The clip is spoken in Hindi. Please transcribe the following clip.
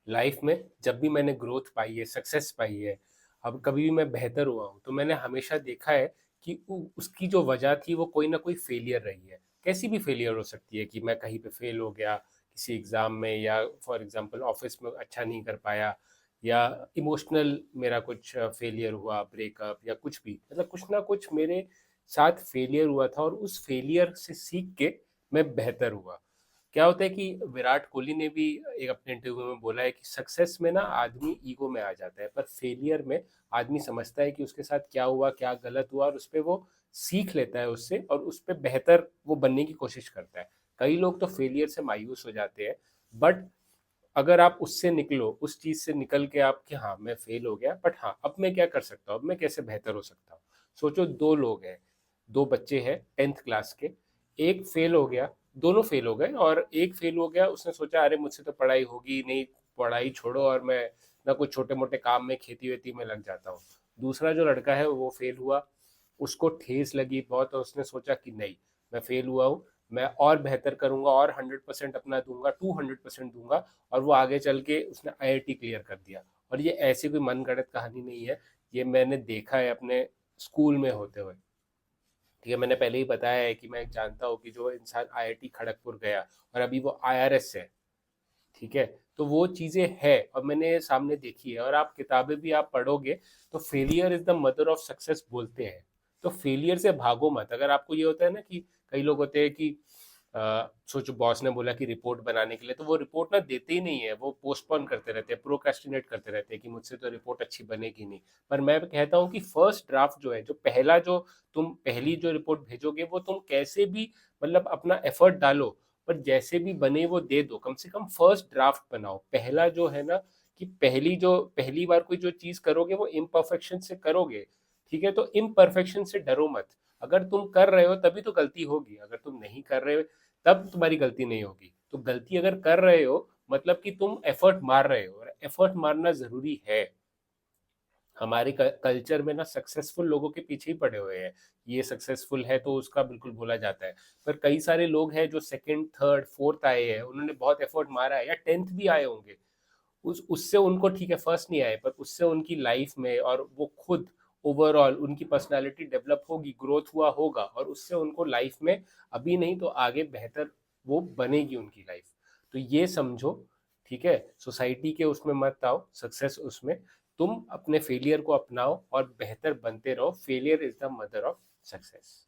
लाइफ में जब भी मैंने ग्रोथ पाई है, सक्सेस पाई है, अब कभी भी मैं बेहतर हुआ हूँ, तो मैंने हमेशा देखा है कि उसकी जो वजह थी वो कोई ना कोई फेलियर रही है। कैसी भी फेलियर हो सकती है कि मैं कहीं पे फेल हो गया किसी एग्जाम में, या फॉर एग्जांपल ऑफिस में अच्छा नहीं कर पाया, या इमोशनल मेरा कुछ फेलियर हुआ, ब्रेकअप या कुछ भी, मतलब कुछ ना कुछ मेरे साथ फेलियर हुआ था और उस फेलियर से सीख के मैं बेहतर हुआ। क्या होता है कि विराट कोहली ने भी एक अपने इंटरव्यू में बोला है कि सक्सेस में ना आदमी ईगो में आ जाता है, पर फेलियर में आदमी समझता है कि उसके साथ क्या हुआ, क्या गलत हुआ, और उस पर वो सीख लेता है उससे, और उस पर बेहतर वो बनने की कोशिश करता है। कई लोग तो फेलियर से मायूस हो जाते हैं, बट अगर आप उससे निकलो, उस चीज से निकल के आप कि हाँ मैं फेल हो गया, बट हाँ अब मैं क्या कर सकता हूँ, अब मैं कैसे बेहतर हो सकता हूँ। सोचो, दो लोग हैं, दो बच्चे हैं 10th क्लास के, एक फेल हो गया, दोनों फेल हो गए, और एक फेल हो गया, उसने सोचा अरे मुझसे तो पढ़ाई होगी नहीं, पढ़ाई छोड़ो और मैं ना कुछ छोटे मोटे काम में, खेती वेती में लग जाता हूँ। दूसरा जो लड़का है वो फेल हुआ, उसको ठेस लगी बहुत, और उसने सोचा कि नहीं, मैं फेल हुआ हूँ, मैं और बेहतर करूंगा और 100% अपना दूंगा, 200% दूंगा, और वो आगे चल के उसने आईआईटी क्लियर कर दिया। और ये ऐसी कोई मनगढ़ंत कहानी नहीं है, ये मैंने देखा है अपने स्कूल में होते हुए। ठीक है, मैंने पहले ही बताया है कि मैं जानता हूँ कि जो इंसान आईआईटी खड़गपुर गया और अभी वो आईआरएस है, ठीक है, तो वो चीजें है और मैंने सामने देखी है, और आप किताबें भी आप पढ़ोगे तो failure is the mother of success बोलते हैं। तो फेलियर से भागो मत। अगर आपको ये होता है ना कि कई लोग होते हैं कि सोचो बॉस ने बोला कि रिपोर्ट बनाने के लिए, तो वो रिपोर्ट ना देते ही नहीं है, वो पोस्टपोन करते रहते हैं, प्रोक्रेस्टिनेट करते रहते हैं कि मुझसे तो रिपोर्ट अच्छी बनेगी नहीं। पर मैं कहता हूँ कि फर्स्ट ड्राफ्ट जो है, जो पहला जो तुम पहली जो रिपोर्ट भेजोगे, वो तुम कैसे भी मतलब अपना एफर्ट डालो, पर जैसे भी बने वो दे दो, कम से कम फर्स्ट ड्राफ्ट बनाओ। पहला जो है ना, कि पहली बार कोई जो चीज करोगे वो इम्परफेक्शन से करोगे, ठीक है, तो इम्परफेक्शन से डरो मत। अगर तुम कर रहे हो तभी तो गलती होगी, अगर तुम नहीं कर रहे हो तब तुम्हारी गलती नहीं होगी। तो गलती अगर कर रहे हो मतलब कि तुम एफर्ट मार रहे हो, और एफर्ट मारना जरूरी है। हमारे कल्चर में ना सक्सेसफुल लोगों के पीछे ही पड़े हुए हैं, ये सक्सेसफुल है तो उसका बिल्कुल बोला जाता है। पर कई सारे लोग हैं जो सेकंड थर्ड फोर्थ आए हैं, उन्होंने बहुत एफर्ट मारा है, या 10th भी आए होंगे, उस उससे उनको, ठीक है फर्स्ट नहीं आए, पर उससे उनकी लाइफ में और वो खुद ओवरऑल उनकी पर्सनालिटी डेवलप होगी, ग्रोथ हुआ होगा, और उससे उनको लाइफ में अभी नहीं तो आगे बेहतर वो बनेगी उनकी लाइफ। तो ये समझो, ठीक है, सोसाइटी के उसमें मत आओ, सक्सेस उसमें, तुम अपने फेलियर को अपनाओ और बेहतर बनते रहो। Failure is the mother of success.